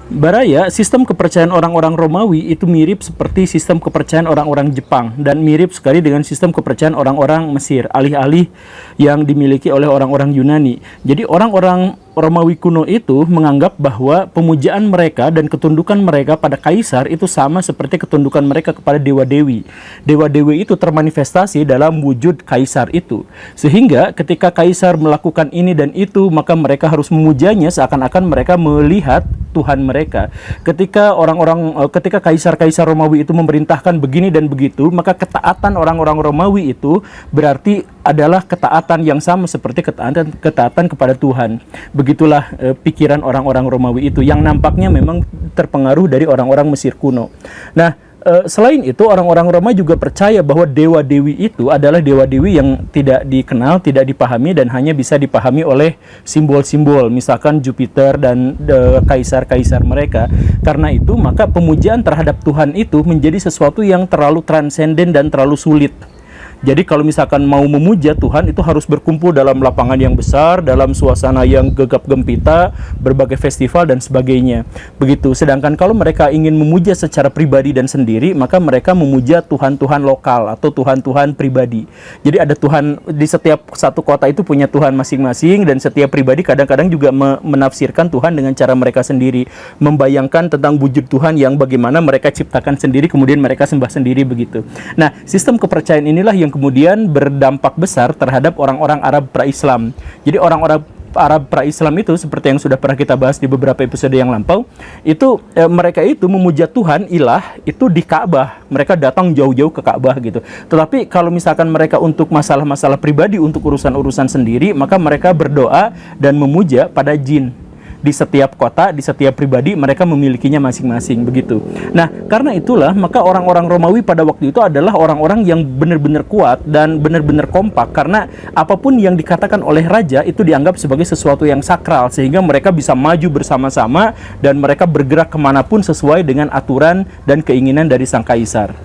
Baraya, sistem kepercayaan orang-orang Romawi itu mirip seperti sistem kepercayaan orang-orang Jepang dan mirip sekali dengan sistem kepercayaan orang-orang Mesir, alih-alih yang dimiliki oleh orang-orang Yunani. Jadi orang-orang Romawi kuno itu menganggap bahwa pemujaan mereka dan ketundukan mereka pada kaisar itu sama seperti ketundukan mereka kepada dewa-dewi. Dewa-dewi itu termanifestasi dalam wujud kaisar itu. Sehingga ketika kaisar melakukan ini dan itu, maka mereka harus memujanya seakan-akan mereka melihat Tuhan mereka. Ketika kaisar-kaisar Romawi itu memerintahkan begini dan begitu, maka ketaatan orang-orang Romawi itu berarti adalah ketaatan yang sama seperti ketaatan kepada Tuhan. Begitulah pikiran orang-orang Romawi itu yang nampaknya memang terpengaruh dari orang-orang Mesir kuno. Nah, selain itu orang-orang Roma juga percaya bahwa dewa-dewi itu adalah dewa-dewi yang tidak dikenal, tidak dipahami dan hanya bisa dipahami oleh simbol-simbol, misalkan Jupiter dan kaisar-kaisar mereka. Karena itu maka pemujaan terhadap Tuhan itu menjadi sesuatu yang terlalu transenden dan terlalu sulit. Jadi kalau misalkan mau memuja Tuhan itu harus berkumpul dalam lapangan yang besar, dalam suasana yang gegap gempita, berbagai festival dan sebagainya. Begitu. Sedangkan kalau mereka ingin memuja secara pribadi dan sendiri, maka mereka memuja Tuhan-Tuhan lokal atau Tuhan-Tuhan pribadi. Jadi ada Tuhan di setiap satu kota itu punya Tuhan masing-masing dan setiap pribadi kadang-kadang juga menafsirkan Tuhan dengan cara mereka sendiri, membayangkan tentang wujud Tuhan yang bagaimana mereka ciptakan sendiri kemudian mereka sembah sendiri begitu. Nah, sistem kepercayaan inilah yang kemudian berdampak besar terhadap orang-orang Arab pra-Islam. Jadi orang-orang Arab pra-Islam itu seperti yang sudah pernah kita bahas di beberapa episode yang lampau, itu mereka itu memuja Tuhan ilah itu di Ka'bah. Mereka datang jauh-jauh ke Ka'bah gitu. Tetapi kalau misalkan mereka untuk masalah-masalah pribadi, untuk urusan-urusan sendiri, maka mereka berdoa dan memuja pada jin. Di setiap kota, di setiap pribadi mereka memilikinya masing-masing begitu. Nah, karena itulah maka orang-orang Romawi pada waktu itu adalah orang-orang yang benar-benar kuat dan benar-benar kompak, karena apapun yang dikatakan oleh raja itu dianggap sebagai sesuatu yang sakral, sehingga mereka bisa maju bersama-sama dan mereka bergerak kemanapun sesuai dengan aturan dan keinginan dari sang kaisar.